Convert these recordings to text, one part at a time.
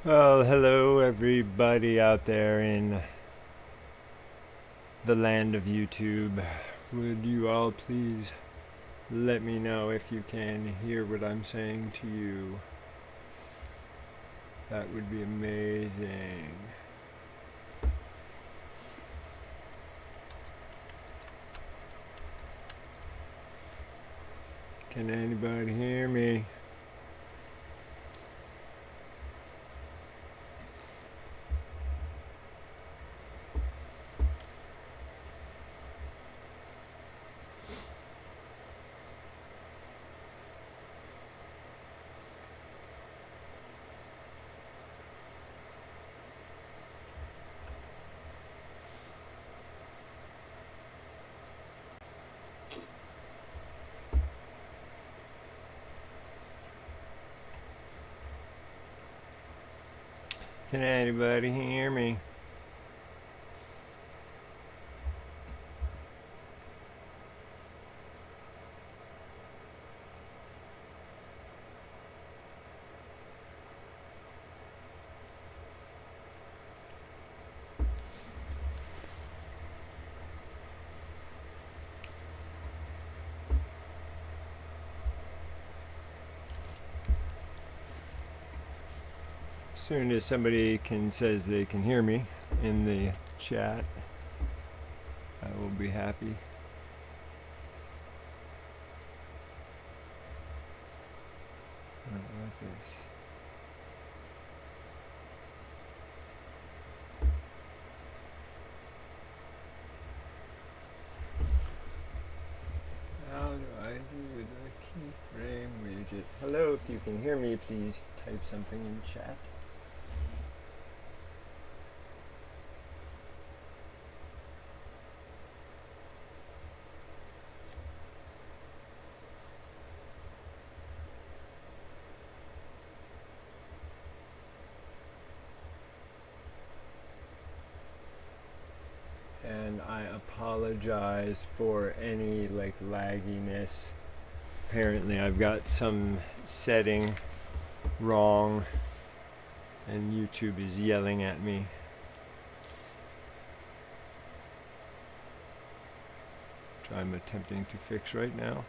Well, hello everybody out there in the land of YouTube. Would you all please let me know if you can hear what I'm saying to you? That would be amazing. Can anybody hear me? Can anybody hear me? Soon as somebody says they can hear me in the chat, I will be happy. I don't like this. How do I do the keyframe widget? Hello, if you can hear me, please type something in chat. And I apologize for any lagginess. Apparently I've got some setting wrong and YouTube is yelling at me. Which I'm attempting to fix right now.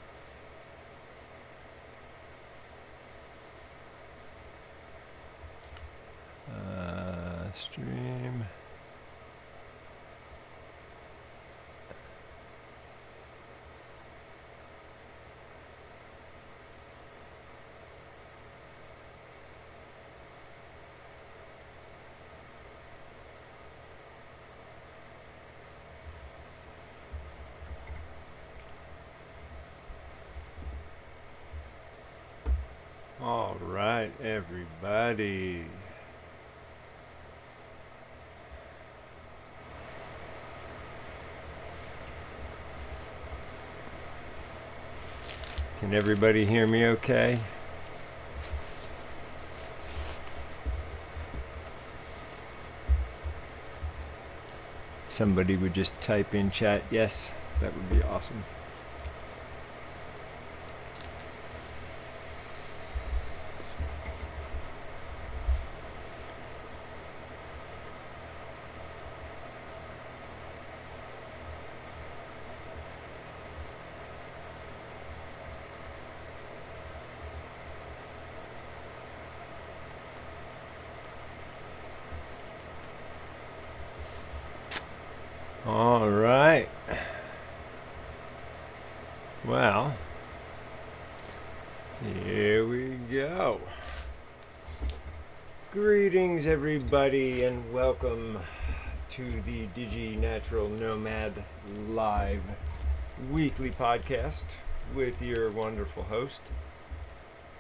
Stream. All right, everybody. Can everybody hear me okay? Somebody would just type in chat, yes, that would be awesome. All right. Well, here we go. Greetings, everybody, and welcome to the Digi-Natural-Nomad live weekly podcast with your wonderful host,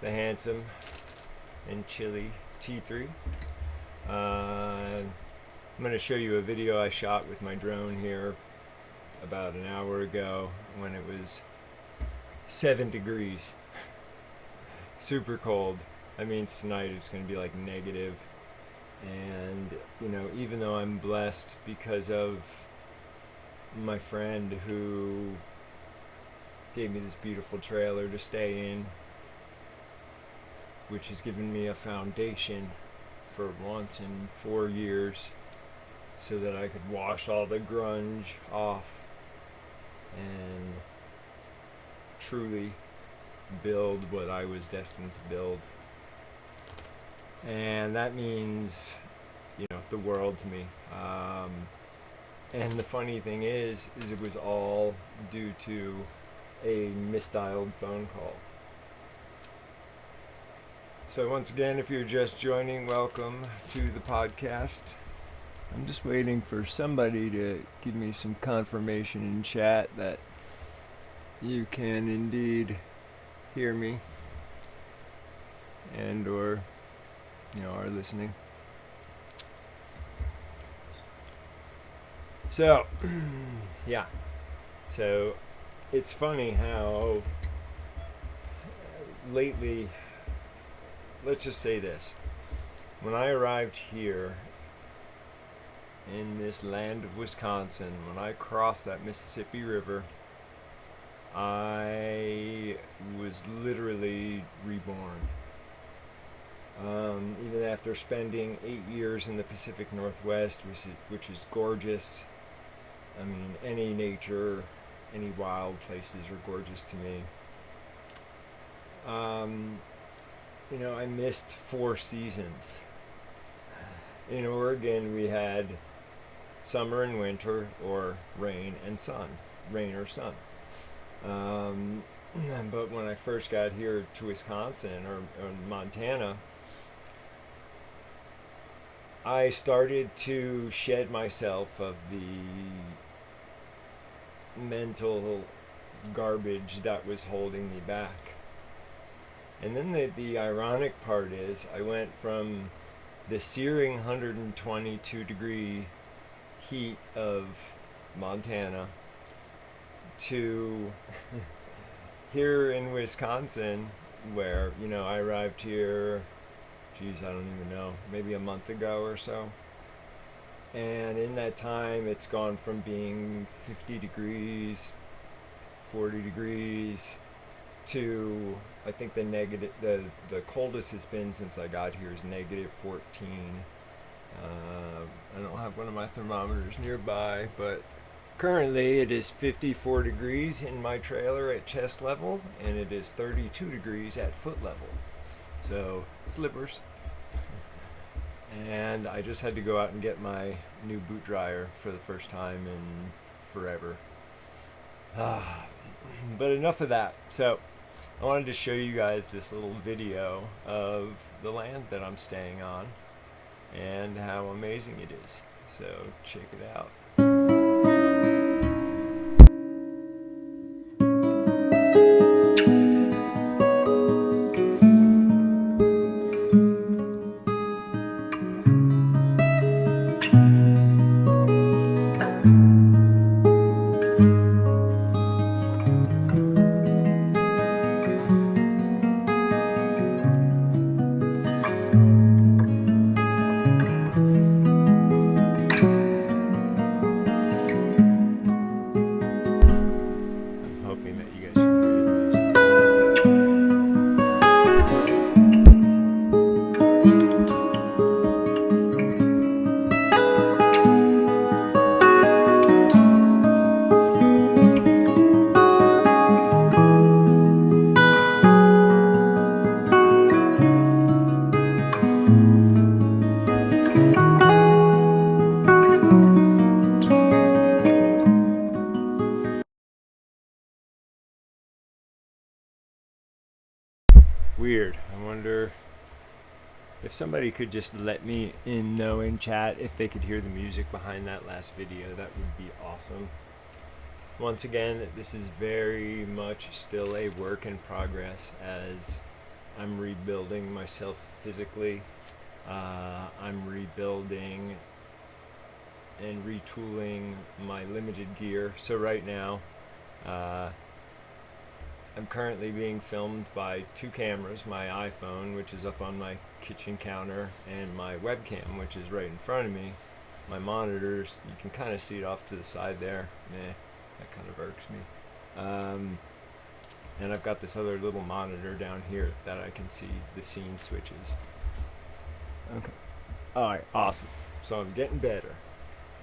the handsome and chilly T3. I'm going to show you a video I shot with my drone here about an hour ago when it was 7 degrees. Super cold. That means tonight it's going to be like negative. And, you know, even though I'm blessed because of my friend who gave me this beautiful trailer to stay in, which has given me a foundation for once in 4 years so that I could wash all the grunge off and truly build what I was destined to build. And that means, the world to me. And the funny thing is it was all due to a misdialed phone call. So once again, if you're just joining, welcome to the podcast. I'm just waiting for somebody to give me some confirmation in chat that you can indeed hear me and or are listening. So yeah, so it's funny how lately, let's just say this, when I arrived here in this land of Wisconsin, when I crossed that Mississippi River, I was literally reborn. Even after spending 8 years in the Pacific Northwest, which is gorgeous. I mean, any nature, any wild places are gorgeous to me. I missed 4 seasons. In Oregon, we had summer and winter, or rain and sun, rain or sun. But when I first got here to Wisconsin or Montana, I started to shed myself of the mental garbage that was holding me back. And then the ironic part is I went from the searing 122 degree heat of Montana to here in Wisconsin, where, I arrived here, I don't even know, maybe a month ago or so. And in that time, it's gone from being 50 degrees, 40 degrees, to, I think the coldest it's been since I got here is negative 14. I don't have one of my thermometers nearby, but currently it is 54 degrees in my trailer at chest level, and it is 32 degrees at foot level. So, slippers. And I just had to go out and get my new boot dryer for the first time in forever. But enough of that. So, I wanted to show you guys this little video of the land that I'm staying on and how amazing it is. So, check it out. Hoping that you guys can hear the music. Weird. I wonder if somebody could just let me know in chat if they could hear the music behind that last video. That would be awesome. Once again, this is very much still a work in progress as I'm rebuilding myself physically. I'm rebuilding and retooling my limited gear. So right now, I'm currently being filmed by 2 cameras, my iPhone, which is up on my kitchen counter, and my webcam, which is right in front of me. My monitors, you can kind of see it off to the side there. That kind of irks me. And I've got this other little monitor down here that I can see the scene switches. Okay. All right, awesome. So I'm getting better.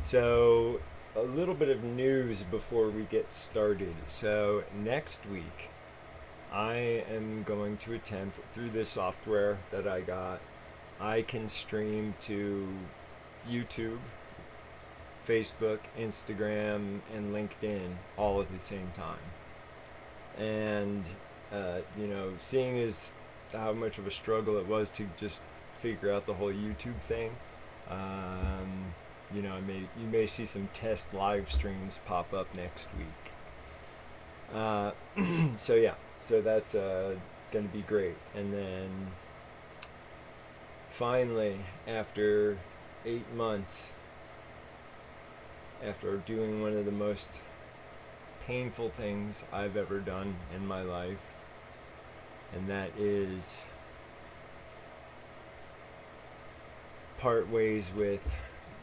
So, a little bit of news before we get started. So, next week, I am going to attempt through this software that I got, I can stream to YouTube, Facebook, Instagram, and LinkedIn all at the same time. And, seeing as how much of a struggle it was to just figure out the whole YouTube thing, you may see some test live streams pop up next week. Uh, so that's going to be great. And then finally, after 8 months, after doing one of the most painful things I've ever done in my life, and that is part ways with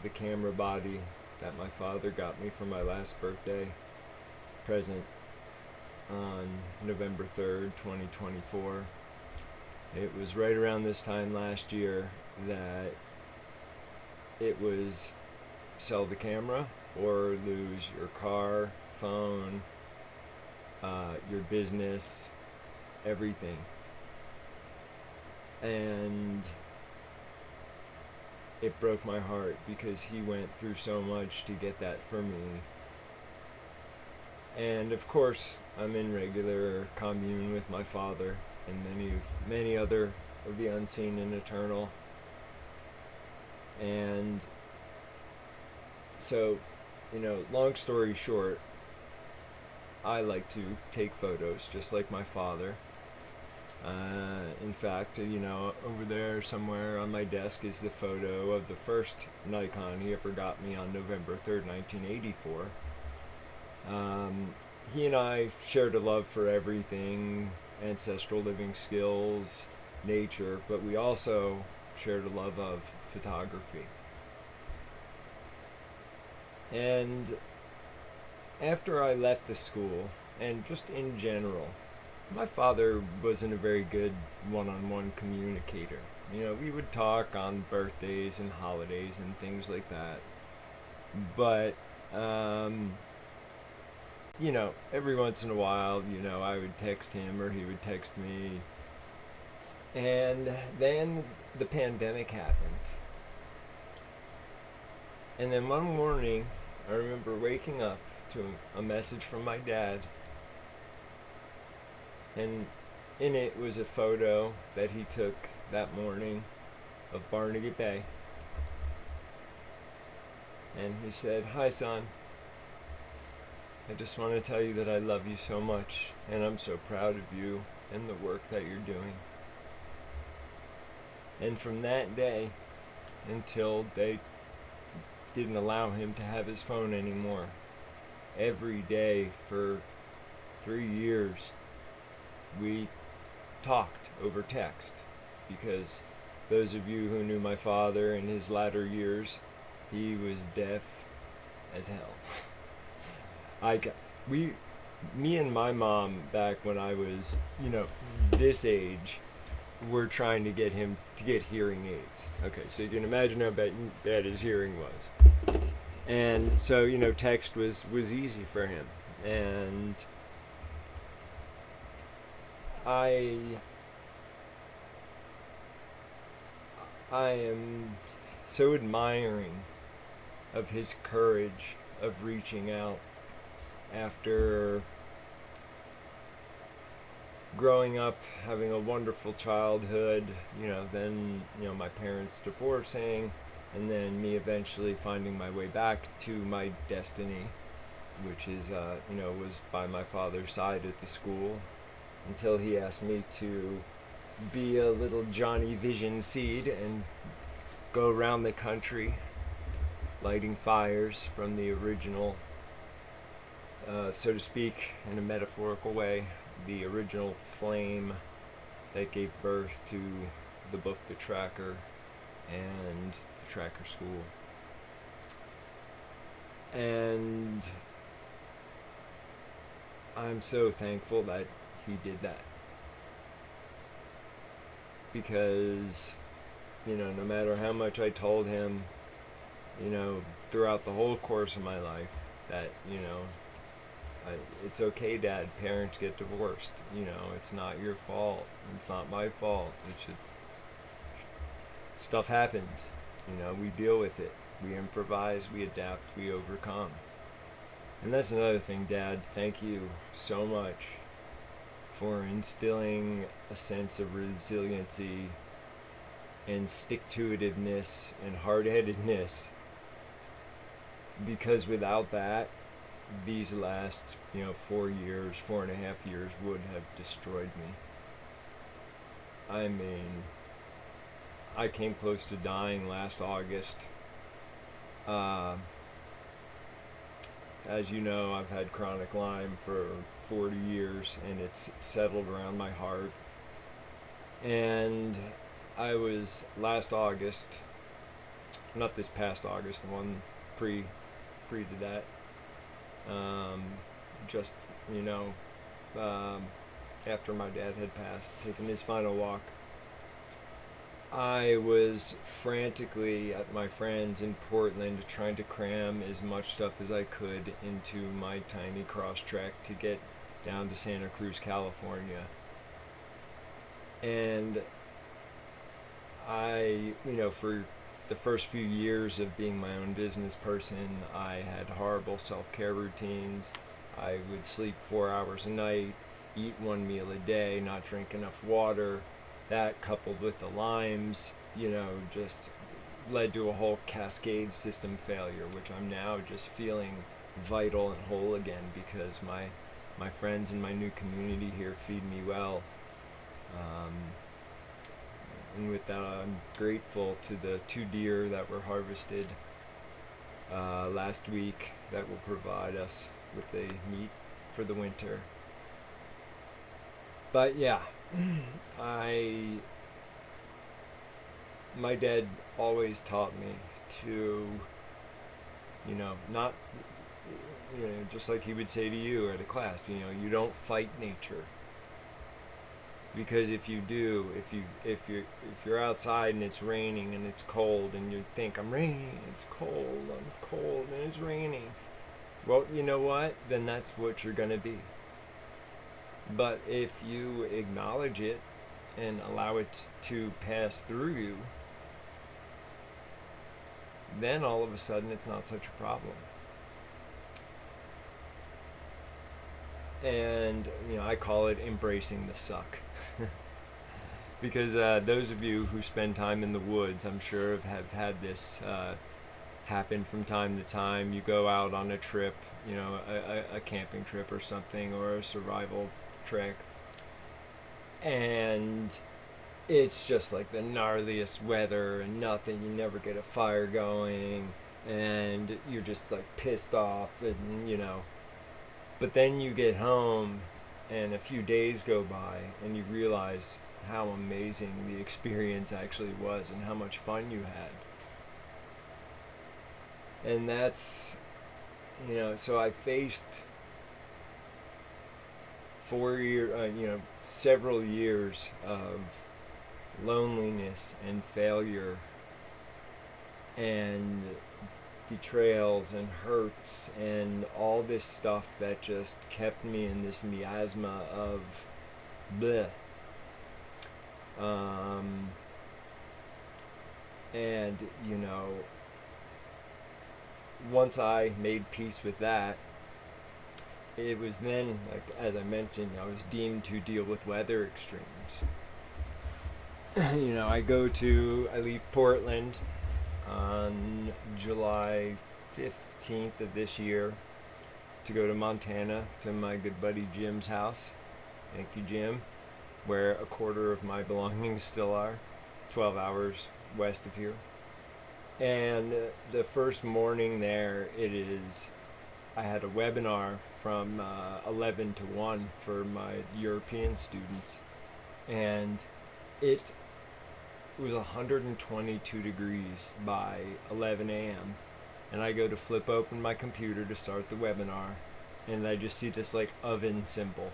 the camera body that my father got me for my last birthday present on November 3rd, 2024. It was right around this time last year that it was sell the camera or lose your car, phone, your business, everything. And it broke my heart because he went through so much to get that for me. And of course, I'm in regular commune with my father and many other of the unseen and eternal. And so, long story short, I like to take photos just like my father. In fact, over there somewhere on my desk is the photo of the first Nikon he ever got me on November 3rd, 1984. He and I shared a love for everything, ancestral living skills, nature, but we also shared a love of photography. And after I left the school, and just in general, my father wasn't a very good one-on-one communicator. We would talk on birthdays and holidays and things like that. But, every once in a while, I would text him or he would text me. And then the pandemic happened. And then one morning, I remember waking up to a message from my dad. And in it was a photo that he took that morning of Barnegat Bay. And he said, "Hi, son. I just want to tell you that I love you so much, and I'm so proud of you and the work that you're doing." And from that day until they didn't allow him to have his phone anymore, every day for 3 years, we talked over text, because those of you who knew my father in his latter years, he was deaf as hell. Me and my mom, back when I was, this age, were trying to get him to get hearing aids. Okay, so you can imagine how bad his hearing was. And so, text was easy for him. And I am so admiring of his courage of reaching out after growing up, having a wonderful childhood, then, my parents divorcing, and then me eventually finding my way back to my destiny, which is, was by my father's side at the school, until he asked me to be a little Johnny Vision seed and go around the country lighting fires from the original, so to speak, in a metaphorical way, the original flame that gave birth to the book The Tracker and the Tracker School. And I'm so thankful that he did that, because no matter how much I told him, throughout the whole course of my life, that, it's okay, Dad. Parents get divorced. It's not your fault. It's not my fault. It's just stuff happens. We deal with it. We improvise. We adapt. We overcome. And that's another thing, Dad. Thank you so much for instilling a sense of resiliency and stick-to-itiveness and hard-headedness. Because without that, these last 4.5 years would have destroyed me. I mean, I came close to dying last August. As you know, I've had chronic Lyme for 40 years, and it's settled around my heart. And I was last August, not this past August, the one pre to that, just, after my dad had passed, taking his final walk. I was frantically at my friends in Portland trying to cram as much stuff as I could into my tiny cross trek to get down to Santa Cruz, California. And I, for the first few years of being my own business person, I had horrible self-care routines. I would sleep 4 hours a night, eat one meal a day, not drink enough water. That, coupled with the Lymes, just led to a whole cascade system failure, which I'm now just feeling vital and whole again because my friends in my new community here feed me well. And with that, I'm grateful to the 2 deer that were harvested last week that will provide us with the meat for the winter. But yeah, my dad always taught me to, not, just like he would say to you at a class, you don't fight nature. Because if you do, if you're outside and it's raining and it's cold and you think, I'm raining, it's cold, I'm cold and it's raining. Well, you know what? Then that's what you're gonna be. But if you acknowledge it and allow it to pass through you, then all of a sudden it's not such a problem. And, I call it embracing the suck. Because those of you who spend time in the woods, I'm sure have had this happen from time to time. You go out on a trip, a camping trip or something, or a survival trek, and it's just like the gnarliest weather and nothing. You never get a fire going, and you're just like pissed off, and but then you get home and a few days go by and you realize how amazing the experience actually was and how much fun you had. And that's, so I faced several years of loneliness and failure and betrayals and hurts and all this stuff that just kept me in this miasma of bleh. And once I made peace with that, it was then, like as I mentioned, I was deemed to deal with weather extremes. I leave Portland on July 15th of this year to go to Montana to my good buddy Jim's house. Thank you, Jim. Where a quarter of my belongings still are, 12 hours west of here. And the first morning there, I had a webinar from 11 to 1 for my European students. And it was 122 degrees by 11 a.m. And I go to flip open my computer to start the webinar, and I just see this like oven symbol.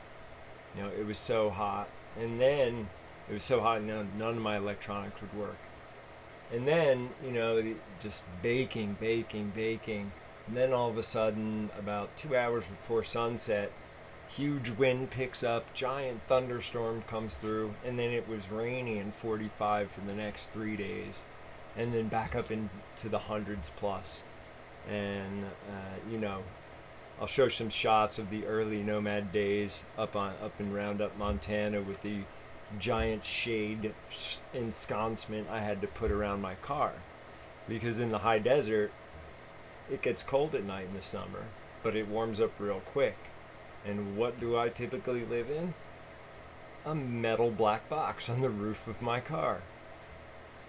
It was so hot. And then it was so hot, none of my electronics would work. And then, just baking. And then all of a sudden, about 2 hours before sunset, huge wind picks up, giant thunderstorm comes through, and then it was rainy and 45 for the next 3 days, and then back up into the hundreds plus. And I'll show some shots of the early Nomad days up in Roundup, Montana, with the giant shade ensconcement I had to put around my car, because in the high desert it gets cold at night in the summer, but it warms up real quick. And what do I typically live in? A metal black box on the roof of my car.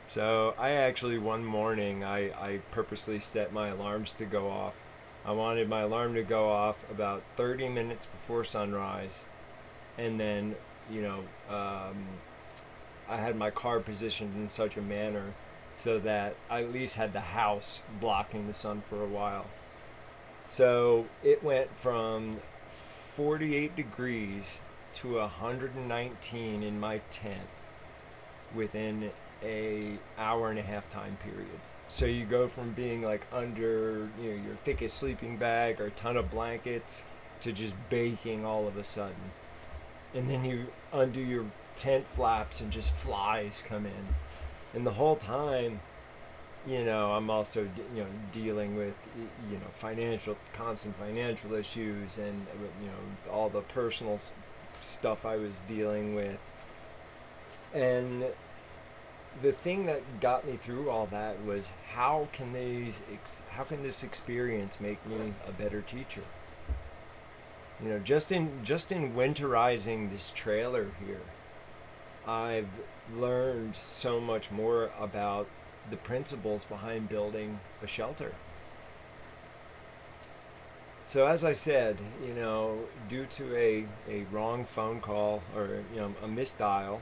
So I actually, one morning, I purposely set my alarms to go off. I wanted my alarm to go off about 30 minutes before sunrise, and then, I had my car positioned in such a manner so that I at least had the house blocking the sun for a while. So it went from 48 degrees to 119 in my tent within a hour and a half time period. So you go from being like under your thickest sleeping bag or a ton of blankets to just baking all of a sudden. And then you undo your tent flaps and just flies come in. And the whole time, I'm also dealing with constant financial issues, and all the personal stuff I was dealing with. And the thing that got me through all that was, how can this experience make me a better teacher? Just in winterizing this trailer here, I've learned so much more about the principles behind building a shelter. So as I said, due to a wrong phone call, or a misdial,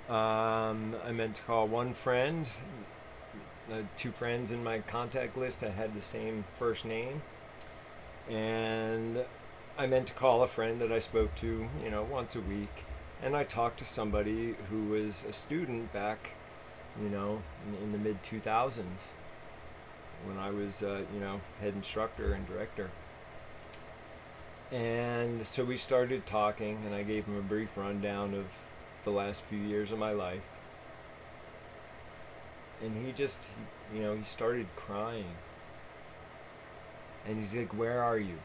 I meant to call one friend. Two friends in my contact list that had the same first name, and I meant to call a friend that I spoke to once a week. And I talked to somebody who was a student back in the mid 2000s, when I was head instructor and director. And so we started talking, and I gave him a brief rundown of the last few years of my life. And he just he started crying, and he's like, "Where are you?"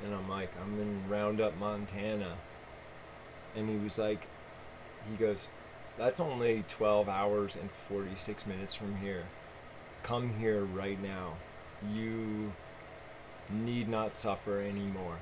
And I'm like, "I'm in Roundup, Montana." And he goes, "That's only 12 hours and 46 minutes from here. Come here right now. You need not suffer anymore."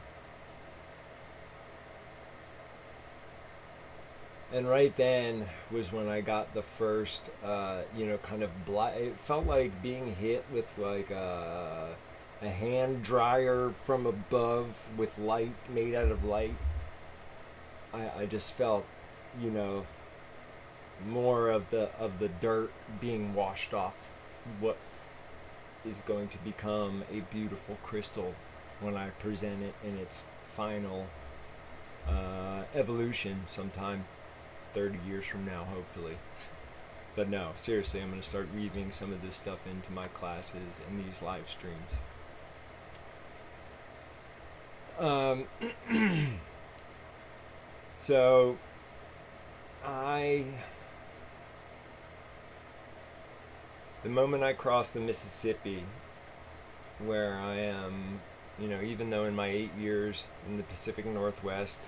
And right then was when I got the first, kind of it felt like being hit with like a hand dryer from above with light, made out of light. I just felt, more of the dirt being washed off what is going to become a beautiful crystal when I present it in its final evolution sometime 30 years from now, hopefully. But no, seriously, I'm going to start weaving some of this stuff into my classes and these live streams. So the moment I crossed the Mississippi, where I am, even though in my 8 years in the Pacific Northwest,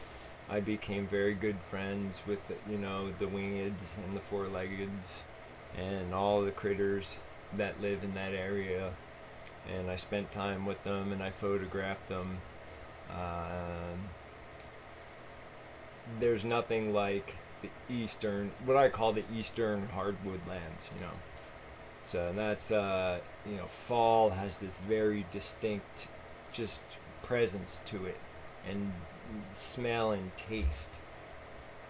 I became very good friends with the wingeds and the four-leggeds and all the critters that live in that area, and I spent time with them and I photographed them. There's nothing like what I call the eastern hardwood lands, So that's, fall has this very distinct just presence to it, and smell and taste.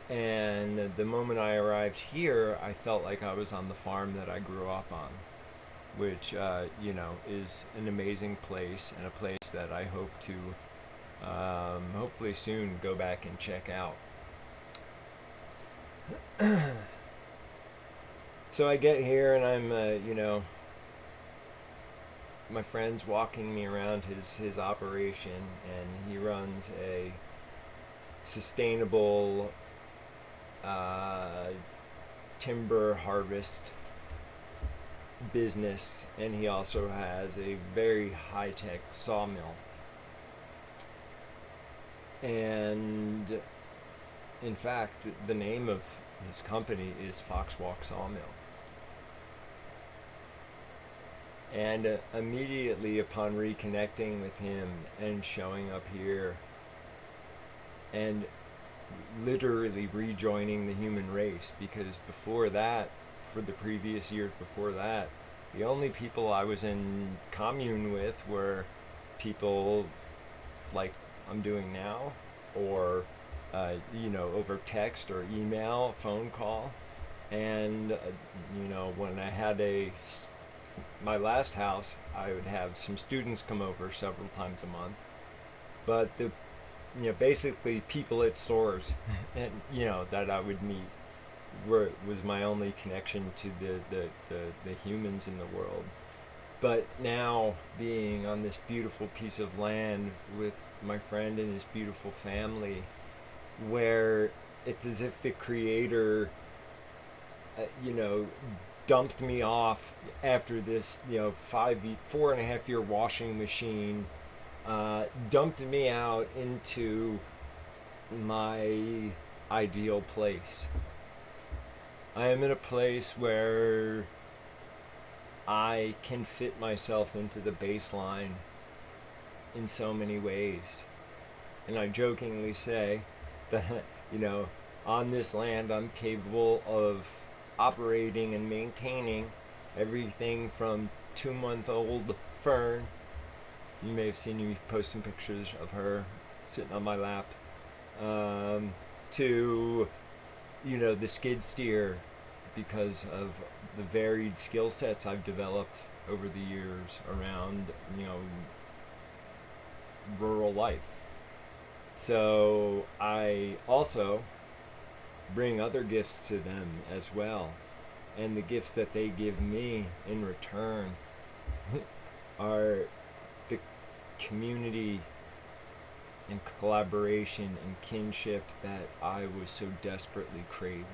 And the moment I arrived here, I felt like I was on the farm that I grew up on, which, is an amazing place, and a place that I hope to hopefully soon go back and check out. So I get here and I'm, my friend's walking me around his operation, and he runs a sustainable uh, timber harvest business, and he also has a very high-tech sawmill. And in fact, the name of his company is Foxwalk Sawmill. And immediately upon reconnecting with him and showing up here and literally rejoining the human race, because before that, for the previous years before that, the only people I was in commune with were people like I'm doing now, or over text or email, phone call. And when I had my last house, I would have some students come over several times a month. But basically people at stores, and that I would meet was my only connection to the humans in the world. But now, being on this beautiful piece of land with my friend and his beautiful family, where it's as if the creator you know dumped me off after this 4.5 year washing machine, dumped me out into my ideal place. I am in a place where I can fit myself into the baseline in so many ways. And I jokingly say that, on this land I'm capable of operating and maintaining everything from 2-month-old Fern. You may have seen me posting pictures of her sitting on my lap, to the skid steer, because of the varied skill sets I've developed over the years around rural life. So I also bring other gifts to them as well, and the gifts that they give me in return are the community and collaboration and kinship that I was so desperately craving.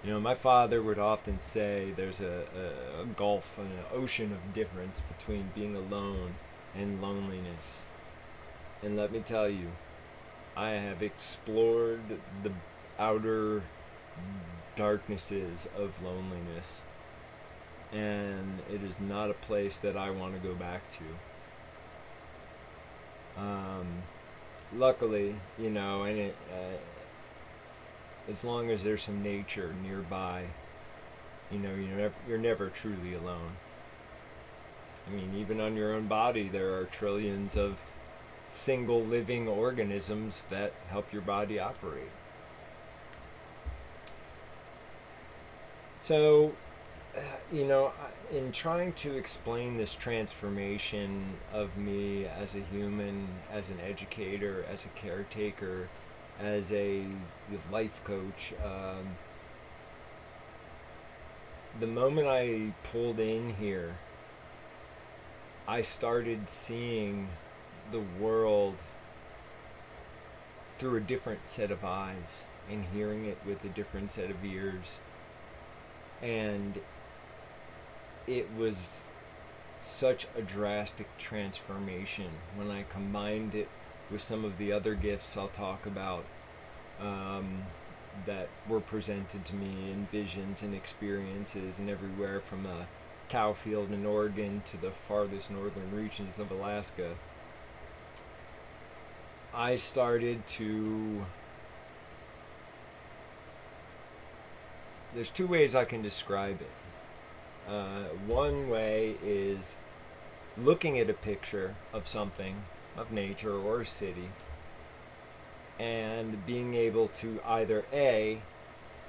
My father would often say there's a gulf and an ocean of difference between being alone and loneliness. And let me tell you, I have explored the outer darknesses of loneliness, and it is not a place that I want to go back to. Luckily, as long as there's some nature nearby, you're never truly alone. I mean, even on your own body, there are trillions of single living organisms that help your body operate. So, in trying to explain this transformation of me as a human, as an educator, as a caretaker, as a life coach, the moment I pulled in here, I started seeing the world through a different set of eyes and hearing it with a different set of ears. And it was such a drastic transformation when I combined it with some of the other gifts I'll talk about, that were presented to me in visions and experiences, and everywhere from a cow field in Oregon to the farthest northern reaches of Alaska. I started to... There's two ways I can describe it. One way is looking at a picture of something, of nature or a city, and being able to either A,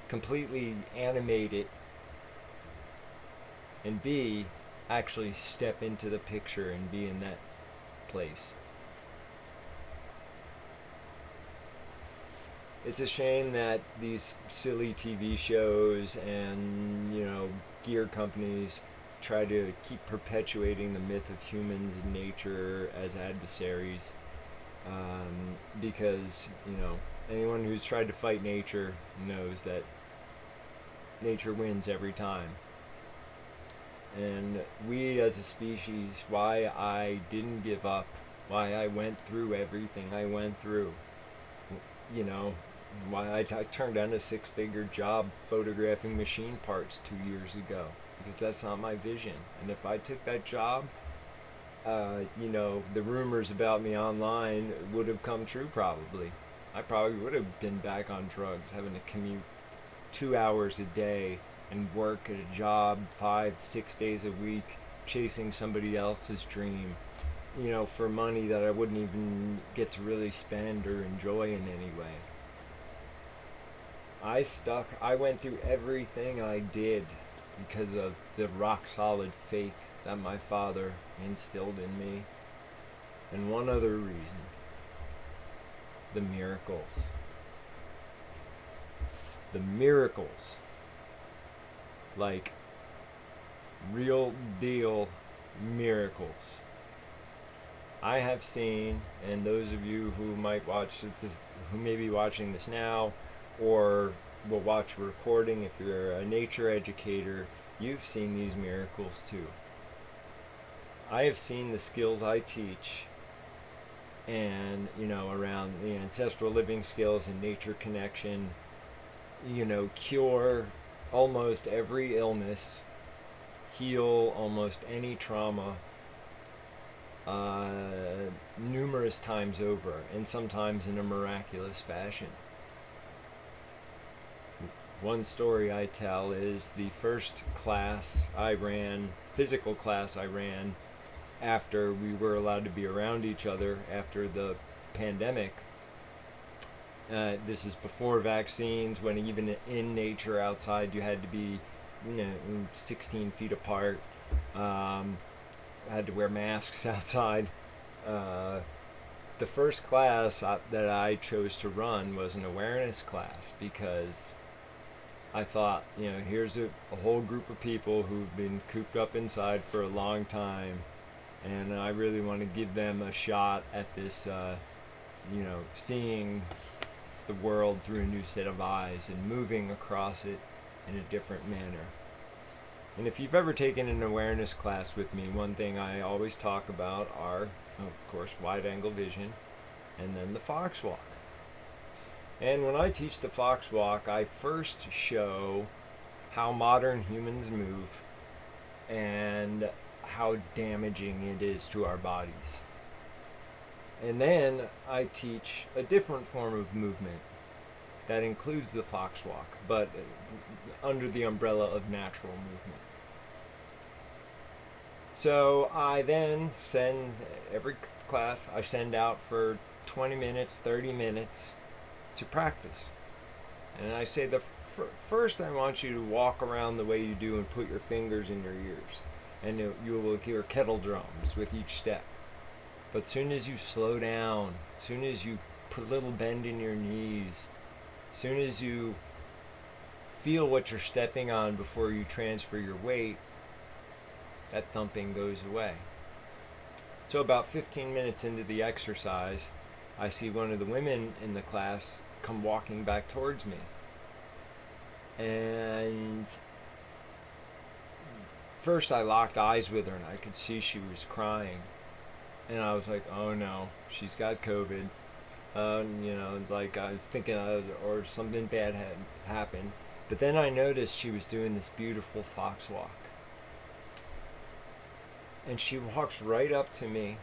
completely animate it, and B, actually step into the picture and be in that place. It's a shame that these silly TV shows and, gear companies try to keep perpetuating the myth of humans and nature as adversaries. Because, anyone who's tried to fight nature knows that nature wins every time. And we as a species, why I didn't give up, why I went through everything I went through, you know, why I turned down a six-figure job photographing machine parts 2 years ago, because that's not my vision. And if I took that job, the rumors about me online would have come true probably. I probably would have been back on drugs, having to commute 2 hours a day and work at a job 5, 6 days a week, chasing somebody else's dream, for money that I wouldn't even get to really spend or enjoy in any way. I went through everything I did because of the rock solid faith that my father instilled in me. And one other reason: the miracles. The miracles. Like, real deal miracles. I have seen, and those of you who might watch this, who may be watching this now, or will watch a recording, if you're a nature educator, you've seen these miracles too. I have seen the skills I teach, and around the ancestral living skills and nature connection, cure almost every illness, heal almost any trauma, numerous times over, and sometimes in a miraculous fashion. One story I tell is the first class I ran, physical class I ran, after we were allowed to be around each other after the pandemic. This is before vaccines, when even in nature outside you had to be 16 feet apart. Had to wear masks outside. The first class that I chose to run was an awareness class, because I thought, here's a whole group of people who've been cooped up inside for a long time, and I really want to give them a shot at this, seeing the world through a new set of eyes and moving across it in a different manner. And if you've ever taken an awareness class with me, one thing I always talk about are, of course, wide angle vision, and then the fox walk. And when I teach the fox walk, I first show how modern humans move and how damaging it is to our bodies. And then I teach a different form of movement that includes the fox walk, but under the umbrella of natural movement. So I then send every class, I send out for 20 minutes, 30 minutes to practice. And I say, first I want you to walk around the way you do and put your fingers in your ears. And you will hear kettle drums with each step. But soon as you slow down, soon as you put a little bend in your knees, soon as you feel what you're stepping on before you transfer your weight, that thumping goes away. So about 15 minutes into the exercise, I see one of the women in the class come walking back towards me. And first I locked eyes with her, and I could see she was crying. And I was like, oh no, she's got COVID. Like I was thinking, or something bad had happened. But then I noticed she was doing this beautiful fox walk. And she walks right up to me.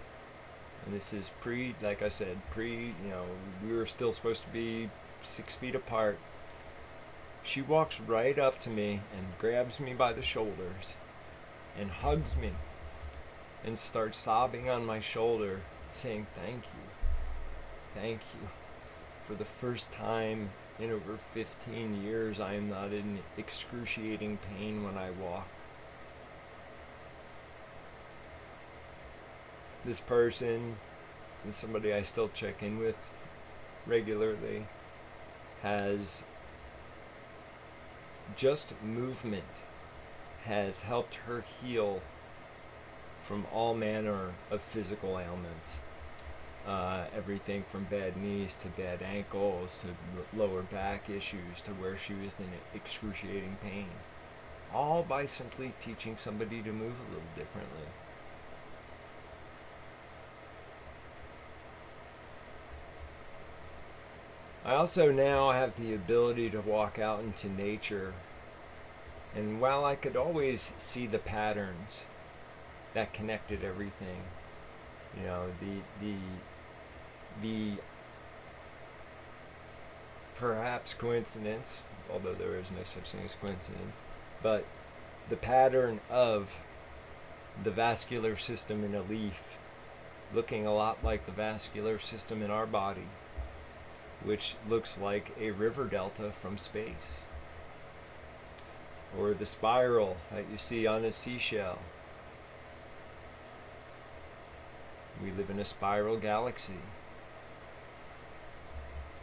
And this is we were still supposed to be 6 feet apart. She walks right up to me and grabs me by the shoulders and hugs me and starts sobbing on my shoulder, saying, thank you. For the first time in over 15 years, I am not in excruciating pain when I walk. This person is somebody I still check in with regularly. has just movement has helped her heal from all manner of physical ailments. Everything from bad knees to bad ankles to lower back issues to where she was in excruciating pain. All by simply teaching somebody to move a little differently. I also now have the ability to walk out into nature, and while I could always see the patterns that connected everything, you know, the perhaps coincidence, although there is no such thing as coincidence, but the pattern of the vascular system in a leaf looking a lot like the vascular system in our body, which looks like a river delta from space, or the spiral that you see on a seashell. We live in a spiral galaxy.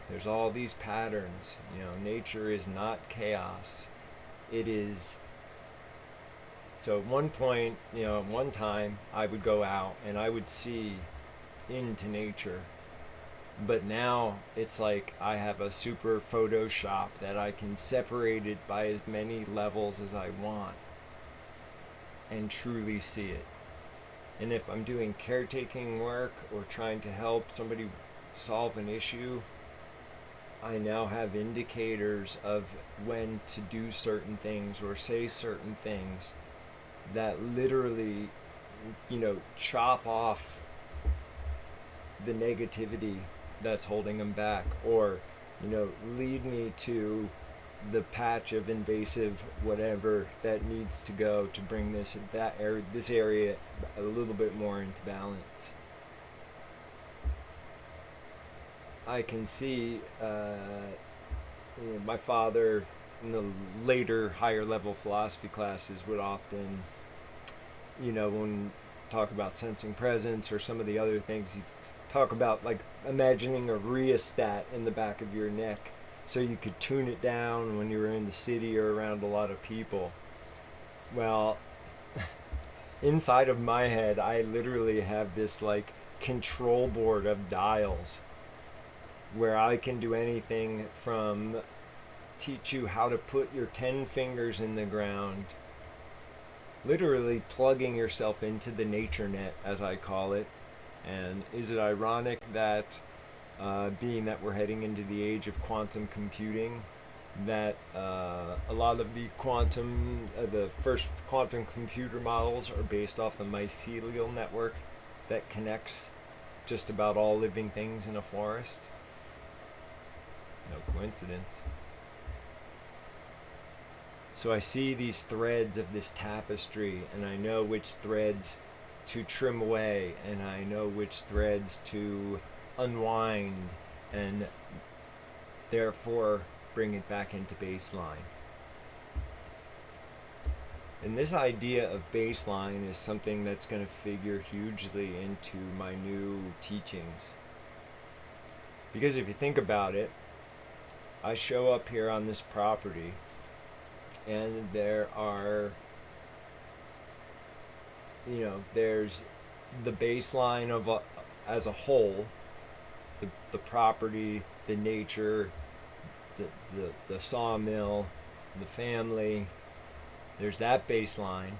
There's all these patterns. You know, nature is not chaos. It is. So at one point, you know, at one time, I would go out and I would see into nature. But now it's like I have a super Photoshop that I can separate it by as many levels as I want and truly see it. And if I'm doing caretaking work or trying to help somebody solve an issue, I now have indicators of when to do certain things or say certain things that literally, you know, chop off the negativity that's holding them back, or, you know, lead me to the patch of invasive whatever that needs to go to bring this area a little bit more into balance. I can see you know, my father in the later higher level philosophy classes would often, you know, when talk about sensing presence or some of the other things, you talk about like imagining a rheostat in the back of your neck so you could tune it down when you were in the city or around a lot of people. Well, inside of my head, I literally have this like control board of dials where I can do anything from teach you how to put your 10 fingers in the ground, literally plugging yourself into the nature net, as I call it. And is it ironic that being that we're heading into the age of quantum computing, that a lot of the first quantum computer models are based off the mycelial network that connects just about all living things in a forest? No coincidence. So I see these threads of this tapestry, and I know which threads to trim away, and I know which threads to unwind, and therefore bring it back into baseline. And this idea of baseline is something that's going to figure hugely into my new teachings. Because if you think about it, I show up here on this property, and there are, you know, there's the baseline of as a whole, the property, the nature, the sawmill, the family. There's that baseline.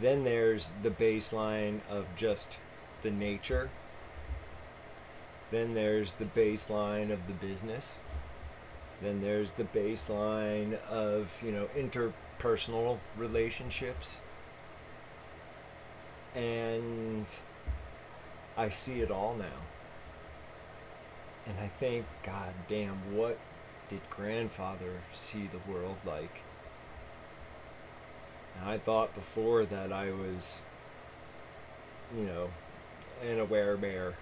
Then there's the baseline of just the nature. Then there's the baseline of the business. Then there's the baseline of, you know, interpersonal relationships. And I see it all now. And I think, God damn, what did grandfather see the world like? And I thought before that I was, you know, an aware bear.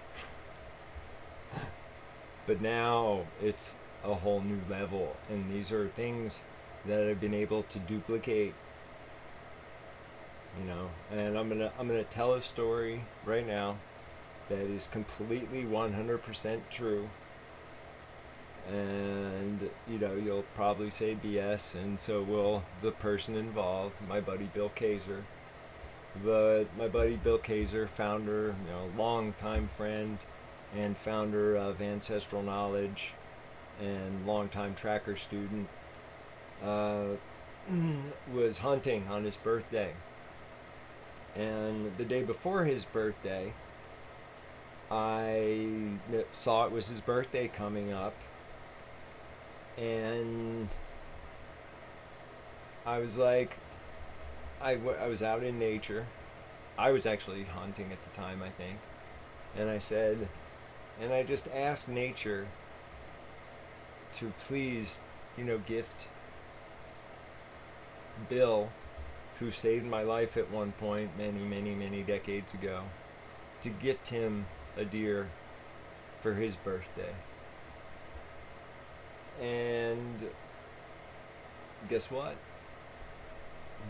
But now it's a whole new level, and these are things that I've been able to duplicate, you know. And I'm gonna tell a story right now that is completely 100% true, and you'll probably say BS, and so will the person involved, my buddy Bill Kaiser. But my buddy Bill Kaiser, founder, longtime friend, and founder of Ancestral Knowledge, and longtime tracker student, uh, was hunting on his birthday. And the day before his birthday, I saw it was his birthday coming up, and I was like, I was out in nature. I was actually hunting at the time, I think. And I just asked nature to please, gift Bill, who saved my life at one point many, many, many decades ago, to gift him a deer for his birthday. And guess what?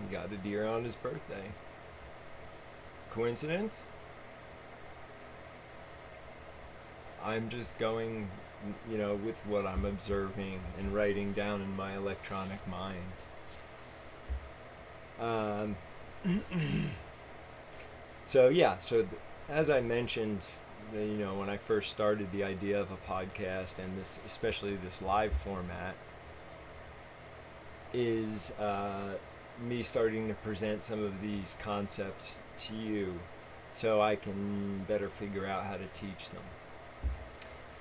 He got a deer on his birthday. Coincidence? I'm just going, with what I'm observing and writing down in my electronic mind. So as I mentioned, when I first started the idea of a podcast, and this, especially this live format, is me starting to present some of these concepts to you so I can better figure out how to teach them.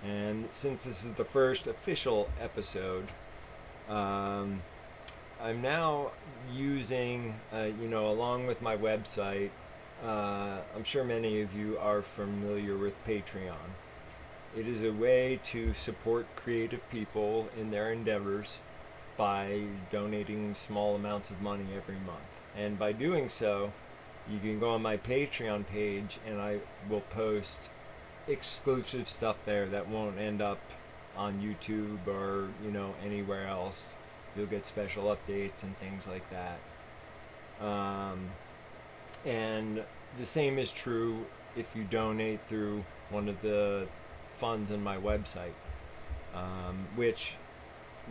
And since this is the first official episode, I'm now using, along with my website, I'm sure many of you are familiar with Patreon. It is a way to support creative people in their endeavors by donating small amounts of money every month. And by doing so, you can go on my Patreon page, and I will post exclusive stuff there that won't end up on YouTube or, anywhere else. You'll get special updates and things like that. And the same is true if you donate through one of the funds on my website, which,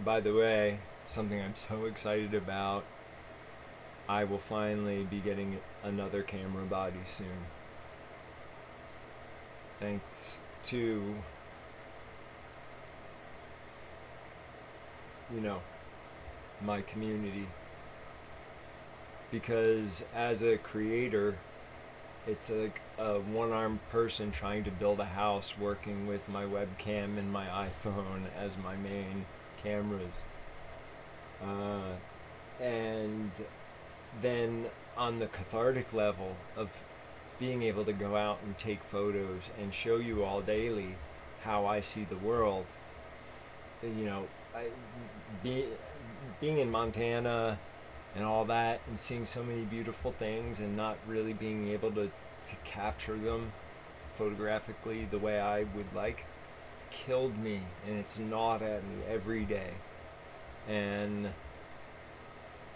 by the way, something I'm so excited about. I will finally be getting another camera body soon, thanks to my community, because as a creator, it's like a one-armed person trying to build a house working with my webcam and my iPhone as my main cameras. And then on the cathartic level of being able to go out and take photos and show you all daily how I see the world. Being in Montana and all that, and seeing so many beautiful things and not really being able to capture them photographically the way I would like, killed me, and it's gnawed at me every day. And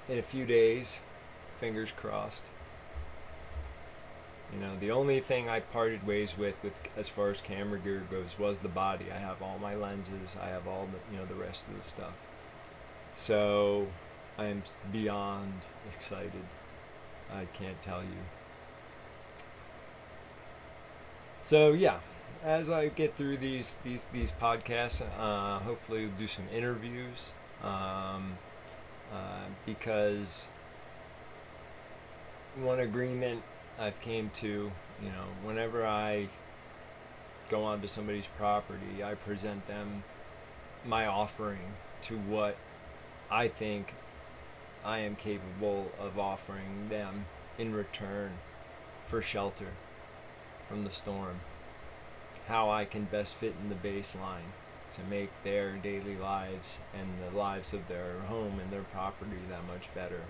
in a few days, fingers crossed, the only thing I parted ways with as far as camera gear goes was the body. I have all my lenses, I have all the rest of the stuff. So I am beyond excited. I can't tell you. So as I get through these podcasts, hopefully we'll do some interviews, because one agreement I've came to, whenever I go onto somebody's property, I present them my offering to what I think I am capable of offering them in return for shelter from the storm. How I can best fit in the baseline to make their daily lives and the lives of their home and their property that much better.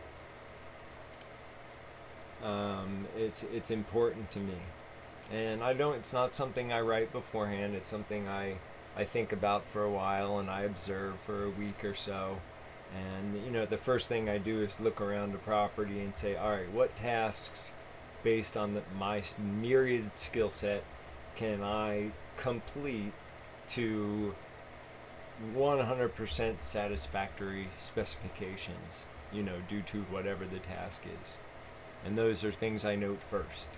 It's important to me, and it's not something I write beforehand. It's something I think about for a while, and I observe for a week or so. And the first thing I do is look around the property and say, all right, what tasks based on my myriad skill set can I complete to 100% satisfactory specifications, due to whatever the task is. And those are things I note first.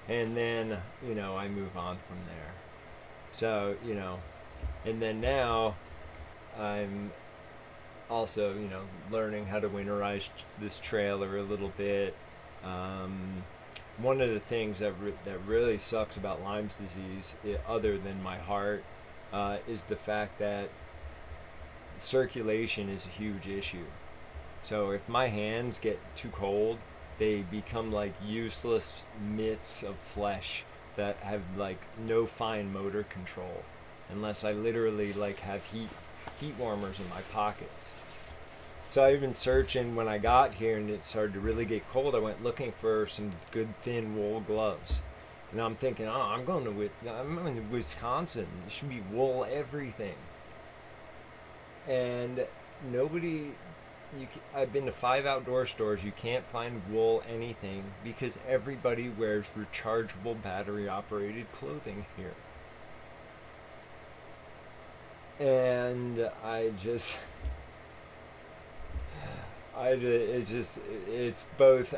And then, I move on from there. So, and then now I'm also, learning how to winterize this trailer a little bit. One of the things that really sucks about Lyme's disease, other than my heart, is the fact that circulation is a huge issue. So if my hands get too cold, they become like useless mitts of flesh that have like no fine motor control, unless I literally like have heat warmers in my pockets. So I've been searching. When I got here and it started to really get cold, I went looking for some good thin wool gloves. And I'm thinking, I'm in Wisconsin. There should be wool everything. And I've been to 5 outdoor stores. You can't find wool anything because everybody wears rechargeable battery operated clothing here. And it's both,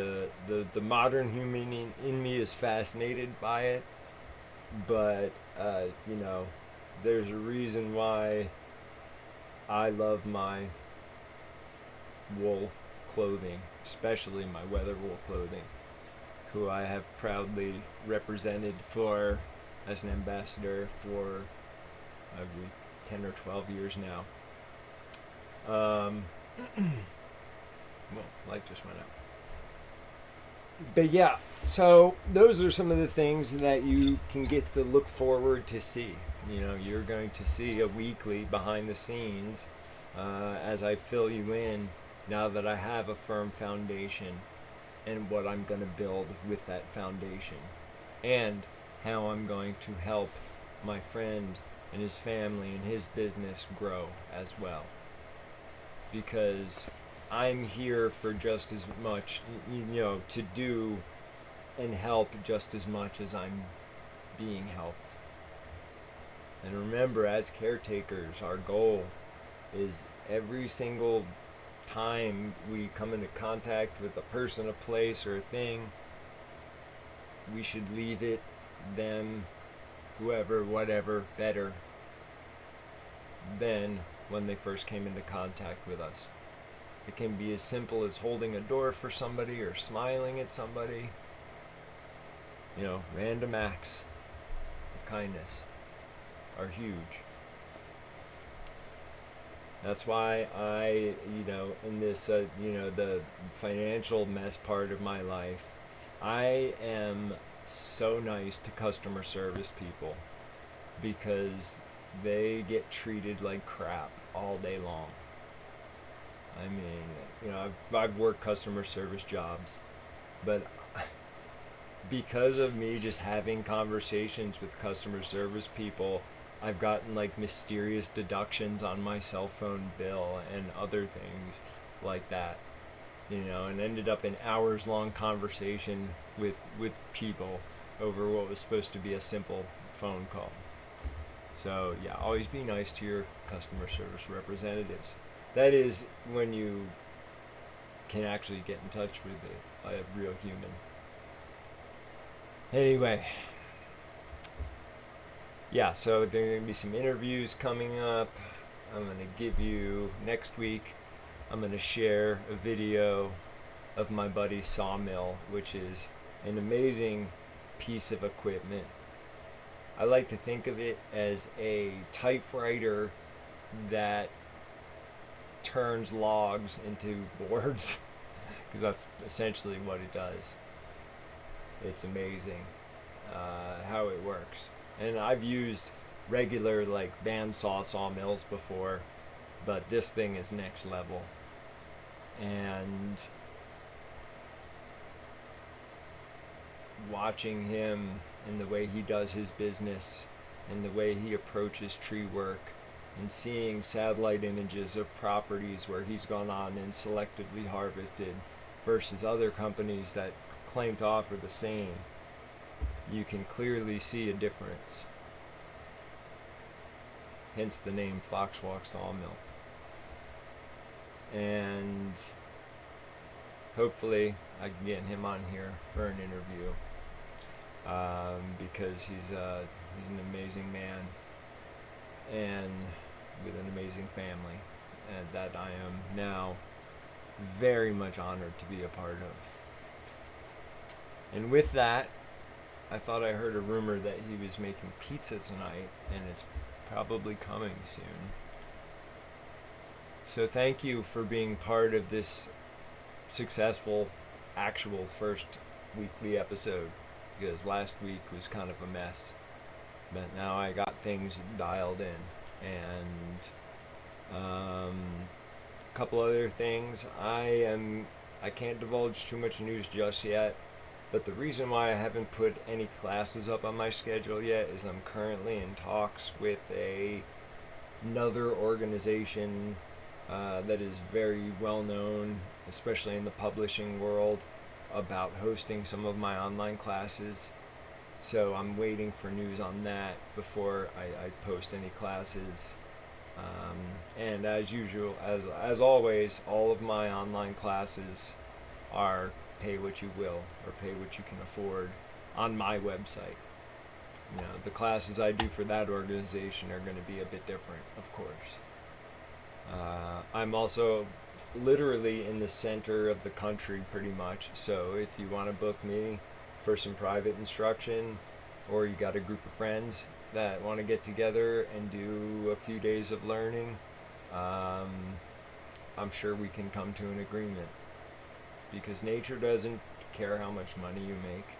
the modern human in me is fascinated by it, but there's a reason why I love my wool clothing, especially my weather wool clothing, who I have proudly represented as an ambassador for 10 or 12 years now. Well, light just went out. But yeah, so those are some of the things that you can get to look forward to see. You're going to see a weekly behind the scenes as I fill you in, now that I have a firm foundation and what I'm going to build with that foundation, and how I'm going to help my friend and his family and his business grow as well. Because I'm here for just as much, to do and help just as much as I'm being helped. And remember, as caretakers, our goal is every single time we come into contact with a person, a place, or a thing, we should leave it, them, whoever, whatever, better than when they first came into contact with us. It can be as simple as holding a door for somebody or smiling at somebody. Random acts of kindness are huge. That's why I, in this, the financial mess part of my life, I am so nice to customer service people because they get treated like crap all day long. I mean, I've worked customer service jobs, but because of me just having conversations with customer service people, I've gotten like mysterious deductions on my cell phone bill and other things like that, and ended up in hours long conversation with people over what was supposed to be a simple phone call. So yeah, always be nice to your customer service representatives. That is when you can actually get in touch with a real human. Anyway, yeah, so there are going to be some interviews coming up. I'm going to give you, next week, I'm going to share a video of my buddy's sawmill, which is an amazing piece of equipment. I like to think of it as a typewriter that turns logs into boards, because that's essentially what it does. It's amazing how it works. And I've used regular like bandsaw sawmills before, but this thing is next level. And watching him and the way he does his business and the way he approaches tree work, and seeing satellite images of properties where he's gone on and selectively harvested versus other companies that claim to offer the same, you can clearly see a difference. hence the name Foxwalk Sawmill. And hopefully I can get him on here for an interview, because he's an amazing man and with an amazing family, and that I am now very much honored to be a part of. And with that, I thought I heard a rumor that he was making pizza tonight, and it's probably coming soon. So thank you for being part of this successful actual first weekly episode, because last week was kind of a mess, but now I got things dialed in. And a couple other things. I can't divulge too much news just yet, but the reason why I haven't put any classes up on my schedule yet is I'm currently in talks with another organization that is very well known, especially in the publishing world, about hosting some of my online classes. So I'm waiting for news on that before I post any classes. And as usual, as always, all of my online classes are pay what you will, or pay what you can afford, on my website. You know, the classes I do for that organization are going to be a bit different, of course. I'm also literally in the center of the country pretty much, so if you want to book me for some private instruction, or you got a group of friends that want to get together and do a few days of learning, I'm sure we can come to an agreement, because nature doesn't care how much money you make.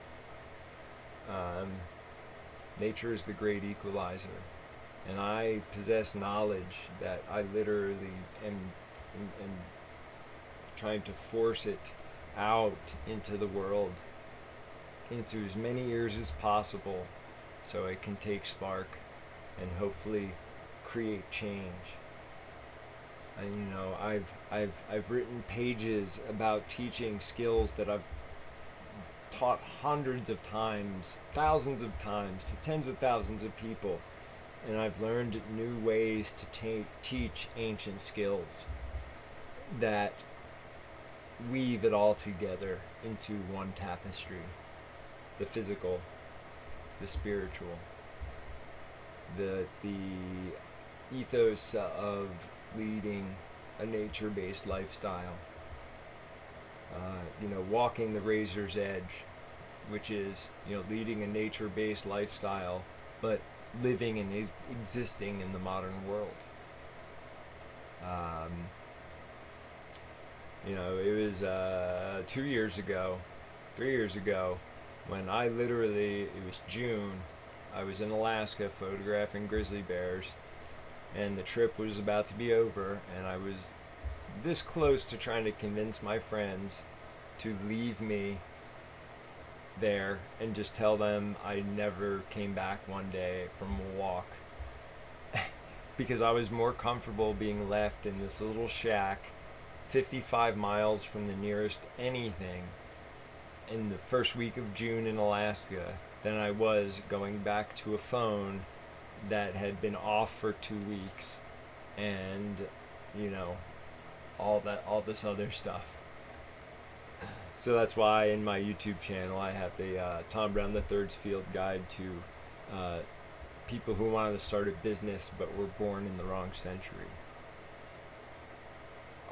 Nature is the great equalizer, and I possess knowledge that I literally am trying to force it out into the world, into as many ears as possible, so it can take spark and hopefully create change. And you know, I've written pages about teaching skills that I've taught hundreds of times, thousands of times, to tens of thousands of people, and I've learned new ways to teach ancient skills that weave it all together into one tapestry: the physical, the spiritual, the ethos of leading a nature-based lifestyle. Walking the razor's edge, which is, leading a nature-based lifestyle, but living and existing in the modern world. It was 2 years ago, 3 years ago, when it was June, I was in Alaska photographing grizzly bears, and the trip was about to be over, and I was this close to trying to convince my friends to leave me there and just tell them I never came back one day from a walk, because I was more comfortable being left in this little shack 55 miles from the nearest anything in the first week of June in Alaska than I was going back to a phone that had been off for 2 weeks, and all this other stuff. So that's why in my YouTube channel I have the Tom Brown III's Field Guide to people who wanted to start a business but were born in the wrong century.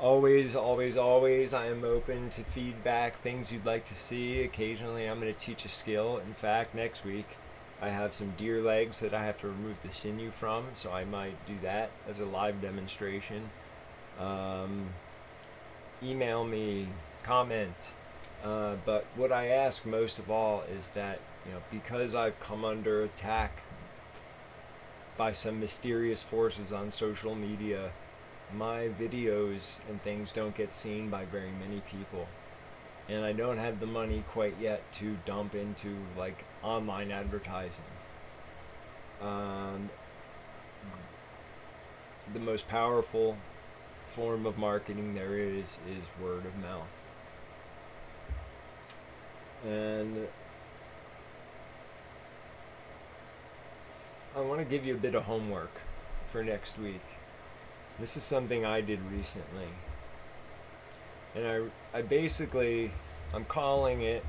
Always, always, always, I am open to feedback, things you'd like to see. Occasionally I'm going to teach a skill. In fact, next week I have some deer legs that I have to remove the sinew from, so I might do that as a live demonstration. Email me, comment. But what I ask most of all is that, because I've come under attack by some mysterious forces on social media, my videos and things don't get seen by very many people. And I don't have the money quite yet to dump into online advertising. The most powerful form of marketing there is word of mouth. And I want to give you a bit of homework for next week. This is something I did recently. And I basically, I'm calling it,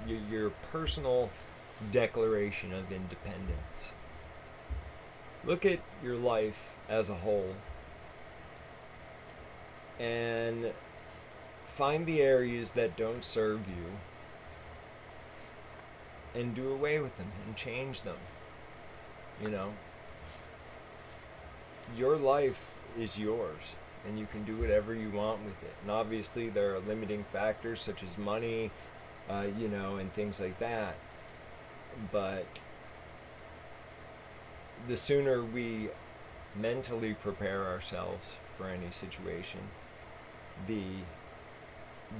your personal declaration of independence. Look at your life as a whole and find the areas that don't serve you and do away with them and change them. Your life is yours and you can do whatever you want with it. And obviously there are limiting factors such as money, and things like that. But the sooner we mentally prepare ourselves for any situation, the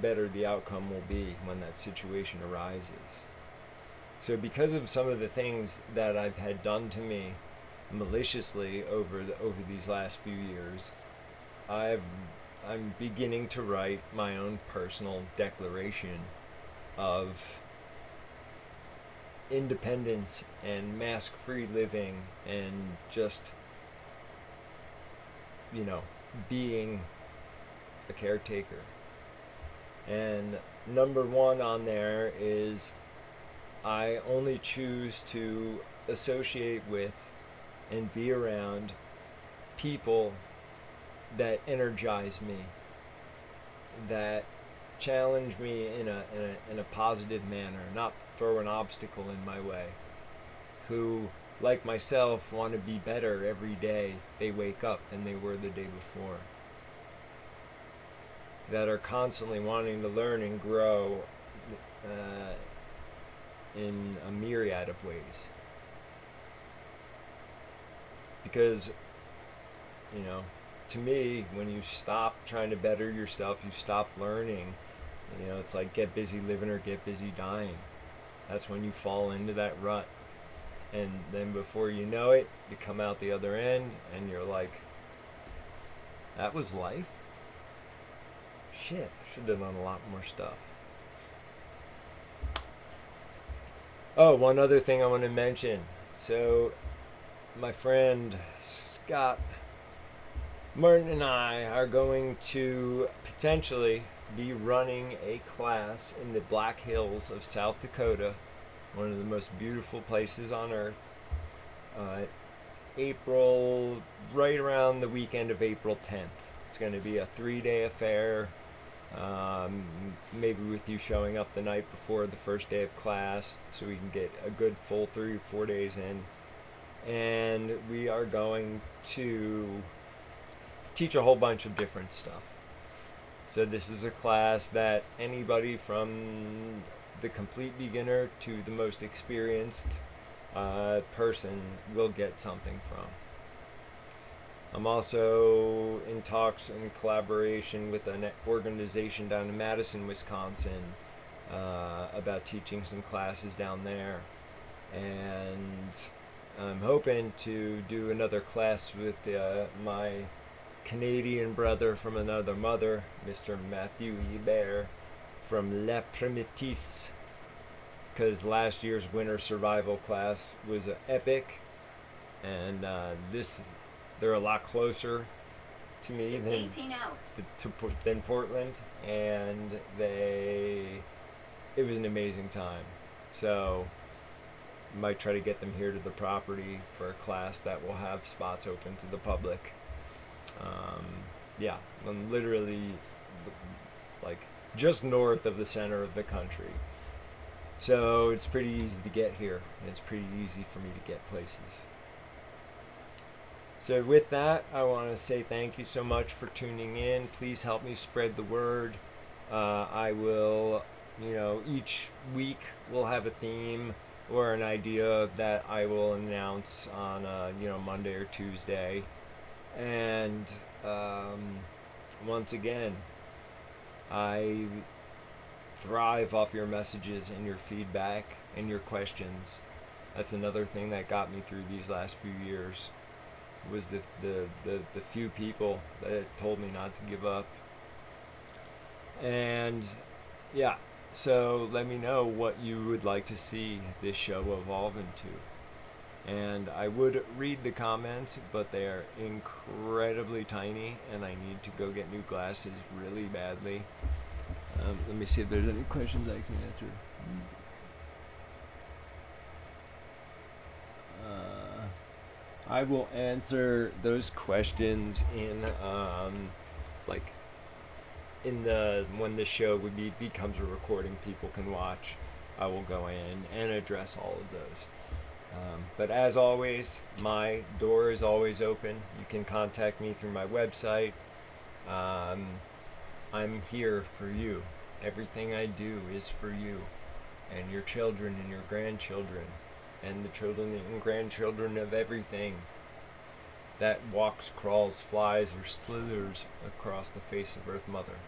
better the outcome will be when that situation arises. So because of some of the things that I've had done to me maliciously over these last few years, I'm beginning to write my own personal declaration of independence and mask-free living and just, being a caretaker. And number one on there is I only choose to associate with and be around people that energize me, that challenge me in a positive manner, not throw an obstacle in my way, who, like myself, want to be better every day they wake up than they were the day before, that are constantly wanting to learn and grow in a myriad of ways. Because, to me, when you stop trying to better yourself, you stop learning. It's like get busy living or get busy dying. That's when you fall into that rut. And then before you know it, you come out the other end and you're like, that was life? Shit, should have done a lot more stuff. Oh, one other thing I want to mention. So, my friend Scott Martin and I are going to potentially be running a class in the Black Hills of South Dakota, one of the most beautiful places on earth, right around the weekend of April 10th. It's going to be a 3-day affair, maybe with you showing up the night before the first day of class so we can get a good full 3 or 4 days in. And we are going to teach a whole bunch of different stuff. So this is a class that anybody from the complete beginner to the most experienced person will get something from. I'm also in talks and collaboration with an organization down in Madison, Wisconsin, about teaching some classes down there. And I'm hoping to do another class with my Canadian brother from another mother, Mr. Matthew Hebert from Les Primitifs, because last year's winter survival class was epic, and they're a lot closer to me than Portland, and it was an amazing time. So might try to get them here to the property for a class that will have spots open to the public. I'm literally like just north of the center of the country, so it's pretty easy to get here, and it's pretty easy for me to get places. So with that, I want to say thank you so much for tuning in. Please help me spread the word. I will, each week we'll have a theme or an idea that I will announce on Monday or Tuesday. And once again, I thrive off your messages and your feedback and your questions. That's another thing that got me through these last few years, was the few people that told me not to give up. And so let me know what you would like to see this show evolve into. And I would read the comments, but they are incredibly tiny, and I need to go get new glasses really badly. Let me see if there's any questions I can answer. I will answer those questions in like in the when the show becomes a recording people can watch. I will go in and address all of those. But as always, my door is always open. You can contact me through my website. I'm here for you. Everything I do is for you and your children and your grandchildren and the children and grandchildren of everything that walks, crawls, flies, or slithers across the face of Earth Mother.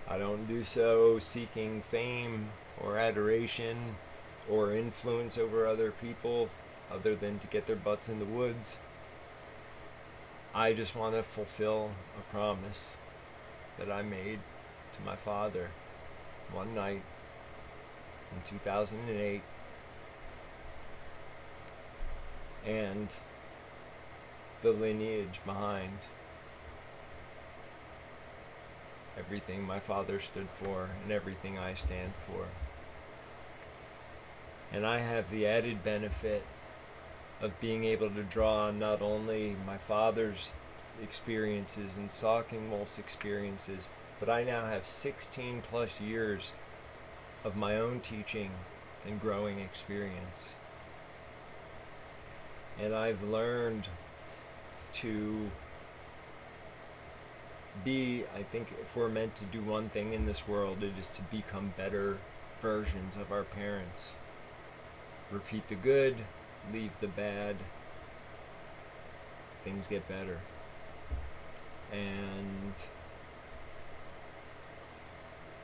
I don't do so seeking fame or adoration or influence over other people other than to get their butts in the woods. I just want to fulfill a promise that I made to my father one night in 2008, and the lineage behind everything my father stood for and everything I stand for. And I have the added benefit of being able to draw on not only my father's experiences and Stalking Wolf's experiences, but I now have 16 plus years of my own teaching and growing experience. And I've learned to be, I think if we're meant to do one thing in this world, it is to become better versions of our parents. Repeat the good, leave the bad, things get better. And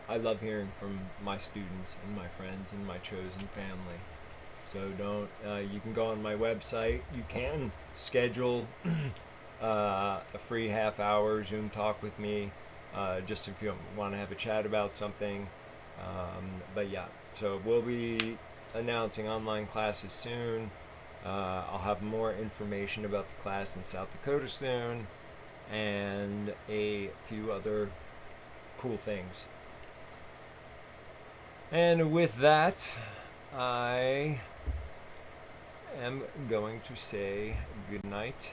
I love hearing from my students and my friends and my chosen family. So you can go on my website. You can schedule a free half-hour Zoom talk with me, just if you want to have a chat about something. But yeah, so we'll be announcing online classes soon. I'll have more information about the class in South Dakota soon, and a few other cool things. And with that, I am going to say good night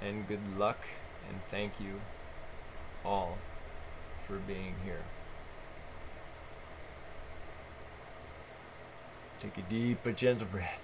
and good luck, and thank you all for being here. Take a deep but gentle breath.